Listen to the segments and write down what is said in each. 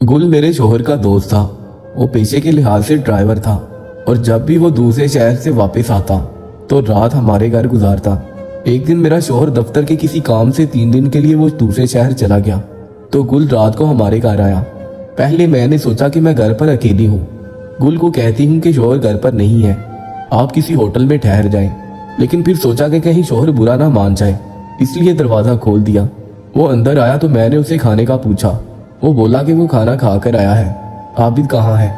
गुल मेरे शोहर का दोस्त था। वो पेशे के लिहाज से ड्राइवर था और जब भी वो दूसरे शहर से वापस आता तो रात हमारे घर गुजारता। एक दिन मेरा शोहर दफ्तर के किसी काम से 3 दिन के लिए वो दूसरे शहर चला गया तो गुल रात को हमारे घर आया। पहले मैंने सोचा कि मैं घर पर अकेली हूँ। गुल को कहती हूँ कि शोहर घर पर नहीं है, आप किसी होटल में ठहर जाएं। लेकिन फिर सोचा कि कहीं शोहर बुरा ना मान जाए, इसलिए दरवाज़ा खोल दिया। वो अंदर आया तो मैंने उसे खाने का पूछा। वो बोला कि वो खाना खा कर आया है। आबिद कहाँ है?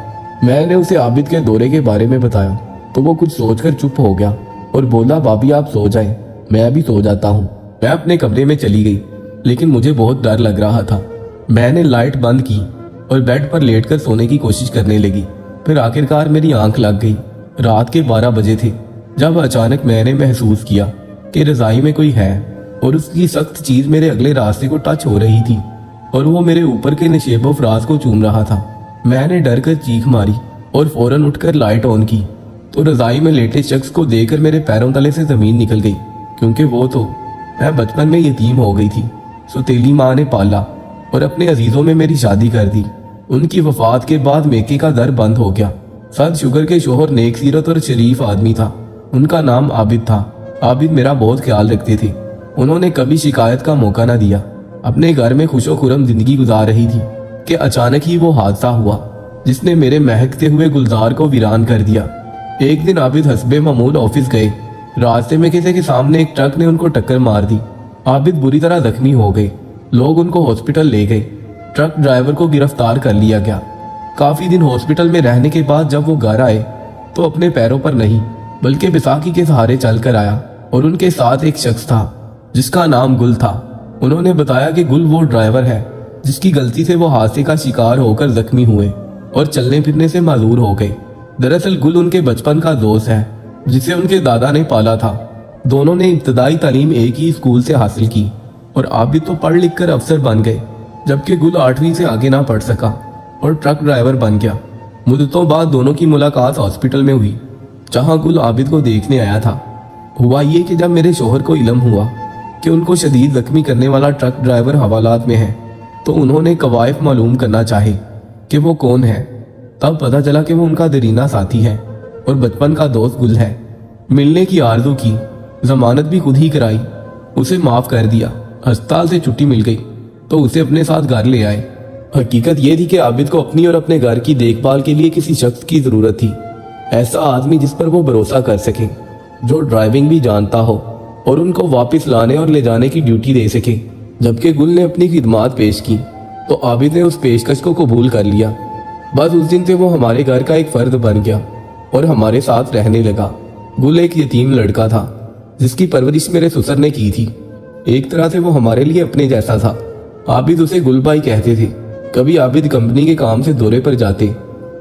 मैंने उसे आबिद के दौरे के बारे में बताया तो वो कुछ सोचकर चुप हो गया और बोला, भाभी आप सो जाएं, मैं भी सो जाता हूँ। मैं अपने कमरे में चली गई, लेकिन मुझे बहुत डर लग रहा था। मैंने लाइट बंद की और बेड पर लेटकर सोने की कोशिश करने लगी। फिर आखिरकार मेरी आंख लग गई। रात के 12 बजे थे जब अचानक मैंने महसूस किया कि रजाई में कोई है और उसकी सख्त चीज मेरे अगले रास्ते को टच हो रही थी और वो मेरे ऊपर के नशेबो फराज को चूम रहा था। मैंने डर कर चीख मारी और फौरन उठकर लाइट ऑन की तो रजाई में लेटे शख्स को देखकर मेरे पैरों तले से जमीन निकल गई, क्योंकि वो तो मैं बचपन में यतीम हो गई थी। सौतेली माँ ने पाला और अपने अजीजों में मेरी शादी कर दी। उनकी वफात के बाद मेके का दर बंद हो गया। सद शुगर के शोहर नेक सीरत और शरीफ आदमी था। उनका नाम आबिद था। आबिद मेरा बहुत ख्याल रखते थे। उन्होंने कभी शिकायत का मौका न दिया। अपने घर में खुशो खुरम जिंदगी गुजार रही थी कि अचानक ही वो हादसा हुआ जिसने मेरे महकते हुए गुलजार को वीरान कर दिया। एक दिन आबिद हस्बे मामूल ऑफिस गए। रास्ते में किसी के सामने एक ट्रक ने उनको टक्कर मार दी। आबिद बुरी तरह जख्मी हो गए। लोग उनको हॉस्पिटल ले गए। ट्रक ड्राइवर को गिरफ्तार कर लिया गया। काफी दिन हॉस्पिटल में रहने के बाद जब वो घर आए तो अपने पैरों पर नहीं बल्कि बैसाखी के सहारे चलकर आया और उनके साथ एक शख्स था जिसका नाम गुल था। उन्होंने बताया कि गुल वो ड्राइवर है जिसकी गलती से वो हादसे का शिकार होकर जख्मी हुए और चलने फिरने से माजूर हो गए। दरअसल गुल उनके बचपन का दोस्त है जिसे उनके दादा ने पाला था। दोनों ने इब्तदाई तालीम एक ही स्कूल से हासिल की और आबिद तो पढ़ लिख कर अफसर बन गए, जबकि गुल 8वीं से आगे ना पढ़ सका और ट्रक ड्राइवर बन गया। मुद्दतों बाद दोनों की मुलाकात हॉस्पिटल में हुई जहां गुल आबिद को देखने आया था। हुआ ये कि जब मेरे शोहर को इल्म हुआ कि उनको शदीद जख्मी करने वाला ट्रक ड्राइवर हवालात में है तो उन्होंने कवायफ मालूम करना चाहे कि वो कौन है। तब पता चला कि वो उनका दरीना साथी है और बचपन का दोस्त गुल है। मिलने की आरज़ू की, जमानत भी खुद ही कराई, उसे माफ़ कर दिया। अस्पताल से छुट्टी मिल गई तो उसे अपने साथ घर ले आए। हकीकत ये थी कि आबिद को अपनी और अपने घर की देखभाल के लिए किसी शख्स की ज़रूरत थी, ऐसा आदमी जिस पर वो भरोसा कर सके, जो ड्राइविंग भी जानता हो और उनको वापस लाने और ले जाने की ड्यूटी दे सके। जबकि गुल ने अपनी खिदमात पेश की तो आबिद ने उस पेशकश को कबूल कर लिया। बस उस दिन से वो हमारे घर का एक फर्द बन गया और हमारे साथ रहने लगा। गुल एक यतीम लड़का था जिसकी परवरिश मेरे ससुर ने की थी। एक तरह से वो हमारे लिए अपने जैसा था। आबिद उसे गुल भाई कहते थे। कभी आबिद कंपनी के काम से दौरे पर जाते,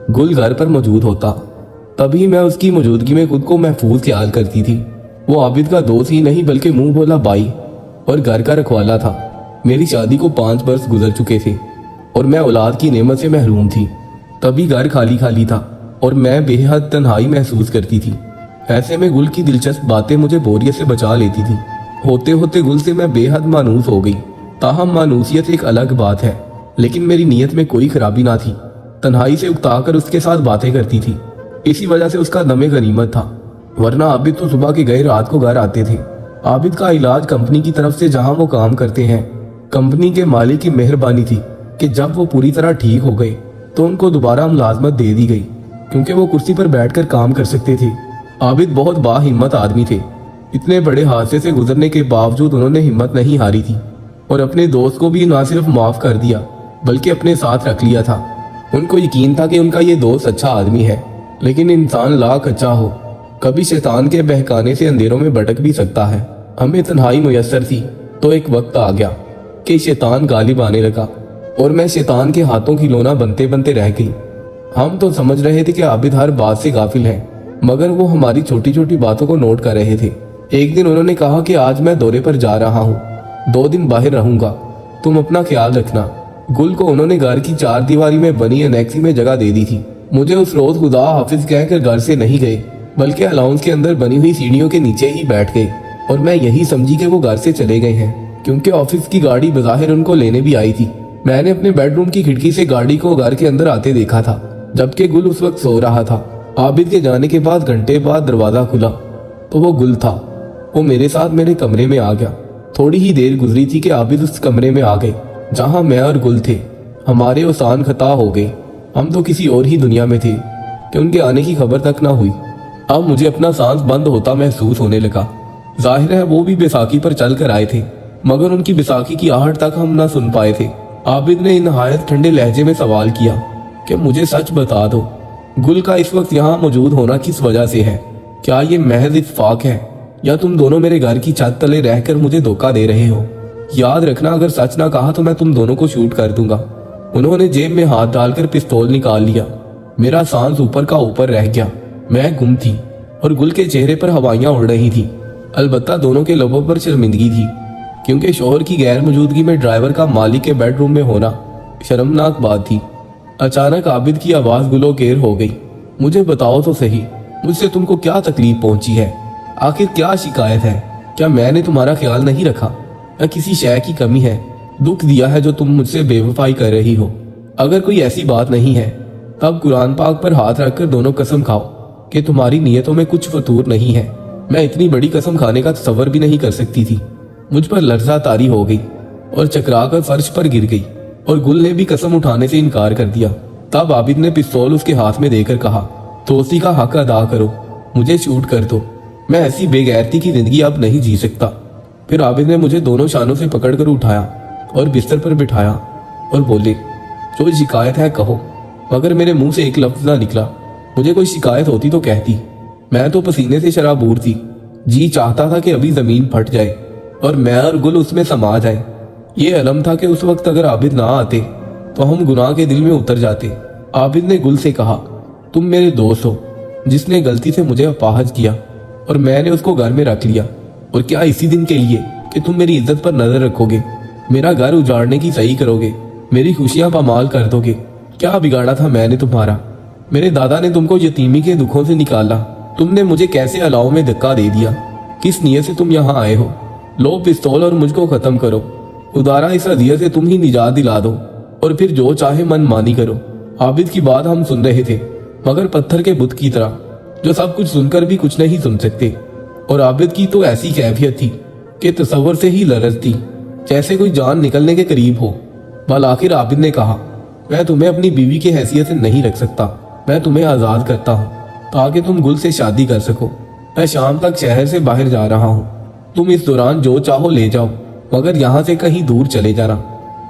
गुल घर पर मौजूद होता, तभी मैं उसकी मौजूदगी में खुद को महफूज ख्याल करती थी। वो आबिद का दोस्त ही नहीं बल्कि मुंह बोला भाई और घर का रखवाला था। मेरी शादी को 5 वर्ष गुजर चुके थे और मैं औलाद की नेमत से महरूम थी। तभी घर खाली खाली था और मैं बेहद तन्हाई महसूस करती थी। ऐसे में गुल की दिलचस्प बातें मुझे बोरियत से बचा लेती थी। होते होते गुल से मैं बेहद मानूस हो गई। ताहम मानूसियत एक अलग बात है, लेकिन मेरी नीयत में कोई खराबी ना थी। तन्हाई से उकताकर उसके साथ बातें करती थी, इसी वजह से उसका दमे गनीमत था। वरना आबिद तो सुबह के गए रात को घर आते थे। आबिद का इलाज कंपनी की तरफ से जहां वो काम करते हैं, कंपनी के मालिक की मेहरबानी थी कि जब वो पूरी तरह ठीक हो गए तो उनको दोबारा मुलाजमत दे दी गई, क्योंकि वो कुर्सी पर बैठकर काम कर सकते थे। आबिद बहुत बाहिम्मत आदमी थे। इतने बड़े हादसे से गुजरने के बावजूद उन्होंने हिम्मत नहीं हारी थी और अपने दोस्त को भी ना सिर्फ माफ कर दिया बल्कि अपने साथ रख लिया था। उनको यकीन था कि उनका ये दोस्त अच्छा आदमी है, लेकिन इंसान लाख अच्छा हो कभी शैतान के बहकाने से अंधेरों में भटक भी सकता है। हमें तन्हाई मुयस्सर थी तो एक वक्त आ गया कि शैतान गालिब आने लगा और मैं शैतान के हाथों की खिलौना बनते बनते रह गई। हम तो समझ रहे थे कि आबिद हर बात से गाफिल है, मगर वो हमारी छोटी छोटी बातों को नोट कर रहे थे। एक दिन उन्होंने कहा कि आज मैं दौरे पर जा रहा हूँ, 2 दिन बाहर रहूंगा, तुम अपना ख्याल रखना। गुल को उन्होंने घर की 4 दीवारी में बनी एनेक्सी में जगह दे दी थी। मुझे उस रोज खुदा हाफिज कहकर घर से नहीं गए बल्कि अलाउंस के अंदर बनी हुई सीढ़ियों के नीचे ही बैठ गए और मैं यही समझी कि वो घर से चले गए हैं, क्योंकि ऑफिस की गाड़ी बज़ाहिर उनको लेने भी आई थी। मैंने अपने बेडरूम की खिड़की से गाड़ी को घर के अंदर आते देखा था, जबकि गुल उस वक्त सो रहा था। आबिद के जाने के बाद घंटे बाद दरवाजा खुला तो वो गुल था। वो मेरे साथ मेरे कमरे में आ गया। थोड़ी ही देर गुजरी थी कि आबिद उस कमरे में आ गए जहां मैं और गुल थे। हमारे ओसान खता हो गए। हम तो किसी और ही दुनिया में थे कि उनके आने की खबर तक ना हुई। अब मुझे अपना सांस बंद होता महसूस होने लगा। जाहिर है वो भी बैसाखी पर चल कर आए थे, मगर उनकी बैसाखी की आहट तक हम ना सुन पाए थे। आबिद ने नहायत ठंडे लहजे में सवाल किया कि मुझे सच बता दो, गुल का इस वक्त यहाँ मौजूद होना किस वजह से है? क्या ये महज इत्तेफाक है या तुम दोनों मेरे घर की छत तले रहकर मुझे धोखा दे रहे हो? याद रखना, अगर सच ना कहा तो मैं तुम दोनों को शूट कर दूंगा। उन्होंने जेब में हाथ डालकर पिस्तौल निकाल लिया। मेरा सांस ऊपर का ऊपर रह गया। मैं गुम थी और गुल के चेहरे पर हवाइयां उड़ रही थी। अलबत्ता दोनों के लबों पर शर्मिंदगी थी, क्योंकि शोहर की गैर मौजूदगी में ड्राइवर का मालिक के बेडरूम में होना शर्मनाक बात थी। अचानक आबिद की आवाज गुलोकेर हो गई। मुझे बताओ तो सही, मुझसे तुमको क्या तकलीफ पहुंची है? आखिर क्या शिकायत है? क्या मैंने तुम्हारा ख्याल नहीं रखा या किसी शय की कमी है? दुख दिया है जो तुम मुझसे बेवफाई कर रही हो? अगर कोई ऐसी बात नहीं है तब कुरान पाक पर हाथ रखकर दोनों कसम खाओ कि तुम्हारी नीयतों में कुछ फतूर नहीं है। मैं इतनी बड़ी कसम खाने का तसव्वुर भी नहीं कर सकती थी। मुझ पर लर्जा तारी हो गई और चकरा कर फर्श पर गिर गई और गुल ने भी कसम उठाने से इनकार कर दिया। तब आबिद ने पिस्तौल उसके हाथ में देकर कहा, दोस्ती का हक अदा करो, मुझे शूट कर दो। मैं ऐसी बेगैरती की जिंदगी अब नहीं जी सकता। फिर आबिद ने मुझे दोनों शानों से पकड़कर उठाया और बिस्तर पर बिठाया और बोले, जो शिकायत है कहो। मगर मेरे मुंह से एक लफ्ज ना निकला। मुझे कोई शिकायत होती तो कहती। मैं तो पसीने से शराबूर थी। जी चाहता था कि अभी जमीन फट जाए और मैं और गुल उसमें समा जाए। ये अलम था कि उस वक्त अगर आबिद ना आते तो हम गुनाह के दिल में उतर जाते। आबिद ने गुल से कहा, तुम मेरे दोस्त हो जिसने गलती से मुझे अपाहज किया और मैंने उसको घर में रख लिया। और क्या इसी दिन के लिए कि तुम मेरी इज्जत पर नजर रखोगे, मेरा घर उजाड़ने की सही करोगे, मेरी खुशियां पामाल कर दोगे? क्या बिगाड़ा था मैंने तुम्हारा? मेरे दादा ने तुमको यतीमी के दुखों से निकाला। तुमने मुझे कैसे अलाव में धक्का दे दिया? किस नियत से तुम यहाँ आए हो? लो पिस्तौल और मुझको खत्म करो। उदारा इस अजियत से तुम ही निजात दिला दो और फिर जो चाहे मन मानी करो। आबिद की बात हम सुन रहे थे, मगर पत्थर के बुत की तरह, जो सब कुछ सुनकर भी कुछ नहीं सुन सकते। और आबिद की तो ऐसी कैफियत थी कि तसव्वुर से ही लरज थी, जैसे कोई जान निकलने के करीब हो। बल आखिर आबिद ने कहा, मैं तुम्हें अपनी बीवी की हैसियत से नहीं रख सकता। मैं तुम्हें आज़ाद करता हूँ ताकि तुम गुल से शादी कर सको। मैं शाम तक शहर से बाहर जा रहा हूँ। तुम इस दौरान जो चाहो ले जाओ, मगर यहाँ से कहीं दूर चले जाना।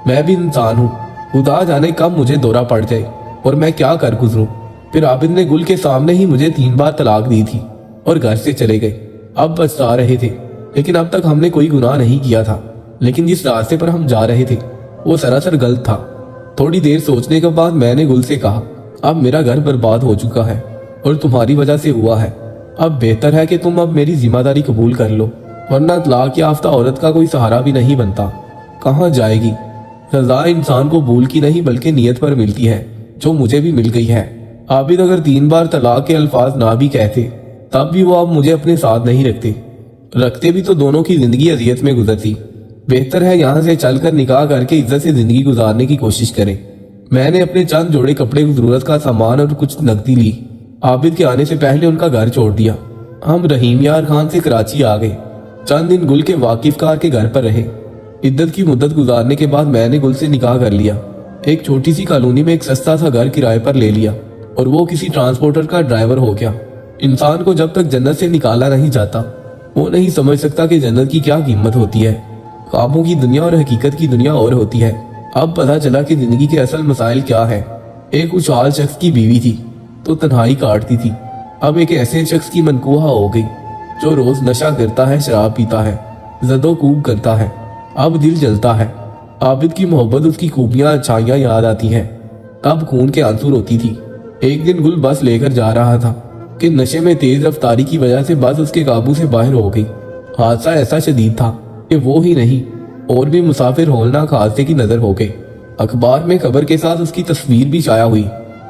मैं भी इंसान हूँ, खुदा जाने कब मुझे दौरा पड़ जाए और मैं क्या कर गुजरूं। फिर आबिद ने गुल के सामने ही मुझे 3 बार तलाक दी थी और घर से चले गए। अब पछता रहे थे, लेकिन अब तक हमने कोई गुनाह नहीं किया था। लेकिन जिस रास्ते पर हम जा रहे थे वो सरासर गलत था। थोड़ी देर सोचने के बाद मैंने गुल से कहा, अब मेरा घर बर्बाद हो चुका है और तुम्हारी वजह से हुआ है। अब बेहतर है कि तुम अब मेरी जिम्मेदारी कबूल कर लो, वरना तलाक याफ्ता औरत का कोई सहारा भी नहीं बनता। कहाँ जाएगी? रजा इंसान को भूल की नहीं बल्कि नीयत पर मिलती है, जो मुझे भी मिल गई है। आबिद अगर 3 बार तलाक के अल्फाज ना भी कहते तब भी वो अब मुझे अपने साथ नहीं रखते भी तो दोनों की जिंदगी अजियत में गुजरती। बेहतर है यहाँ से चलकर निकाह करके इज्जत से जिंदगी गुजारने की कोशिश करें। मैंने अपने चंद जोड़े कपड़े की जरूरत का सामान और कुछ नकदी ली। आबिद के आने से पहले उनका घर छोड़ दिया। हम रहीम यार खान से कराची आ गए। चंद दिन गुल के वाकिफकार के घर पर रहे। इद्दत की मुद्दत गुजारने के बाद मैंने गुल से निकाह कर लिया। एक छोटी सी कॉलोनी में एक सस्ता सा घर किराए पर ले लिया और वो किसी ट्रांसपोर्टर का ड्राइवर हो गया। इंसान को जब तक जन्नत से निकाला नहीं जाता वो नहीं समझ सकता कि जन्नत की क्या कीमत होती है। ख्वाबों की दुनिया और हकीकत की दुनिया और होती है। अब पता चला कि जिंदगी के असल मसाइल क्या है। एक खुशहाल शख्स की बीवी थी तो तन्हाई काटती थी। अब एक ऐसे शख्स की मनकूहा हो गई जो रोज नशा करता है, शराब पीता है, जदोकूब करता है। अब दिल जलता है। आबिद की मोहब्बत, उसकी खूबियां, अच्छाइयां याद आती हैं। तब खून के आंसू रोती थी। एक दिन गुल बस लेकर जा रहा था कि नशे में तेज रफ्तारी की वजह से बस उसके काबू से बाहर हो गई। हादसा ऐसा शदीद था कि वो ही नहीं और भी मुसाफिर होलनाक हादसे की नजर हो गए। अखबार में खबर के साथ उसकी तस्वीर भी शाया हुई।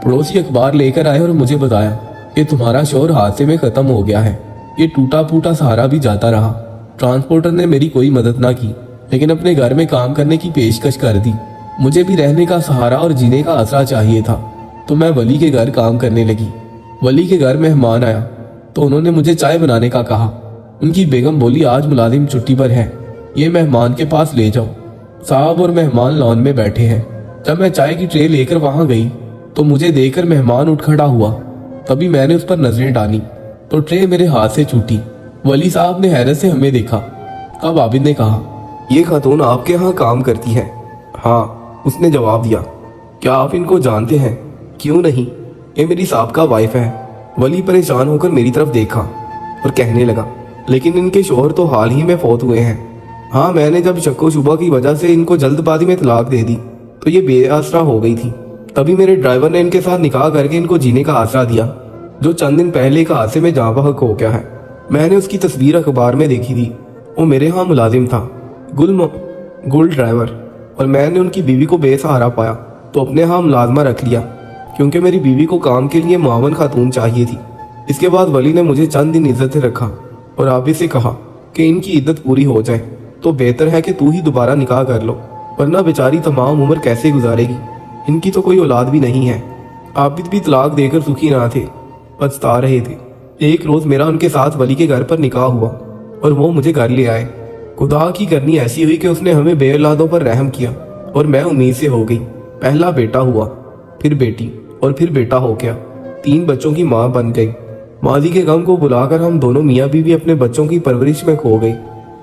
पड़ोसी अखबार लेकर आए और मुझे बताया कि तुम्हारा शोहर हादसे में खत्म हो गया है। ये टूटा फूटा सहारा भी जाता रहा। ट्रांसपोर्टर ने मेरी कोई मदद ना की, लेकिन अपने घर में काम करने की पेशकश कर दी। मुझे भी रहने का सहारा और जीने का आसरा चाहिए था, तो मैं वली के घर काम करने लगी। वली के घर मेहमान आया तो उन्होंने मुझे चाय बनाने का कहा। उनकी बेगम बोली, आज मुलाजिम छुट्टी पर है, ये मेहमान के पास ले जाओ। साहब और मेहमान लॉन में बैठे हैं। जब मैं चाय की ट्रे लेकर वहां गई तो मुझे देखकर मेहमान उठ खड़ा हुआ। तभी मैंने उस पर नजरें डाली तो ट्रे मेरे हाथ से छूटी। वली साहब ने हैरत से हमें देखा। तब आबिद ने कहा, ये खातून आपके यहाँ काम करती है? हाँ, उसने जवाब दिया। क्या आप इनको जानते हैं? क्यों नहीं, ये मेरी साबका वाइफ है। वली परेशान होकर मेरी तरफ देखा और कहने लगा, लेकिन इनके शोहर तो हाल ही में फौत हुए हैं। हाँ, मैंने जब शक्को शुबा की वजह से इनको जल्दबाजी में तलाक दे दी तो ये बेआसरा हो गई थी। तभी मेरे ड्राइवर ने इनके साथ निकाह करके इनको जीने का आसरा दिया। जो चंद दिन पहले एक हादसे में जाँ बहक हो गया है। मैंने उसकी तस्वीर अखबार में देखी थी। वो मेरे यहाँ मुलाजिम था, गुल ड्राइवर, और मैंने उनकी बीवी को बेसहारा पाया तो अपने यहाँ मुलाजमा रख लिया, क्योंकि मेरी बीवी को काम के लिए मुआवन खातून चाहिए थी। इसके बाद वली ने मुझे चंद दिन इज्जत से रखा और आबिद से कहा कि इनकी इद्दत पूरी हो जाए तो बेहतर है कि तू ही दोबारा निकाह कर लो, वरना बेचारी तमाम उम्र कैसे गुजारेगी। इनकी तो कोई औलाद भी नहीं है। आबिद भी तलाक देकर सुखी ना थे, पछता रहे थे। एक रोज मेरा उनके साथ वली के घर पर निकाह हुआ और वो मुझे घर ले आए। खुदा की करनी ऐसी हुई कि उसने हमें बे औलादों पर रहम किया और मैं उम्मीद से हो गई। पहला बेटा हुआ, फिर बेटी और फिर बेटा हो गया। 3 बच्चों की माँ बन गई। माजी के गम को बुलाकर हम दोनों मियाँ बीवी अपने बच्चों की परवरिश में खो गई।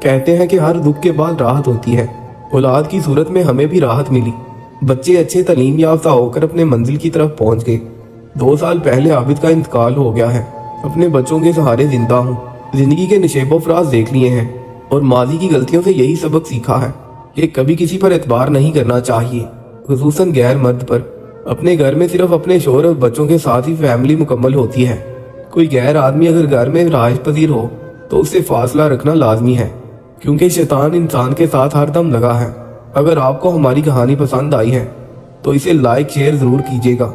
कहते हैं कि हर दुख के बाद राहत होती है। औलाद की सूरत में हमें भी राहत मिली। बच्चे अच्छे तालीम याफ्ता होकर अपने मंजिल की तरफ पहुंच गए। 2 साल पहले आबिद का इंतकाल हो गया है। अपने बच्चों के सहारे जिंदा हूँ। जिंदगी के निशेबो फराज देख लिए हैं और माजी की गलतियों से यही सबक सीखा है कि कभी किसी पर एतबार नहीं करना चाहिए, खुसूसन गैर मर्द पर। अपने घर में सिर्फ अपने शोहर और बच्चों के साथ ही फैमिली मुकम्मल होती है। कोई गैर आदमी अगर घर में राहत पजीर हो तो उससे फासला रखना लाजमी है, क्योंकि शैतान इंसान के साथ हरदम लगा है। अगर आपको हमारी कहानी पसंद आई है तो इसे लाइक शेयर जरूर कीजिएगा।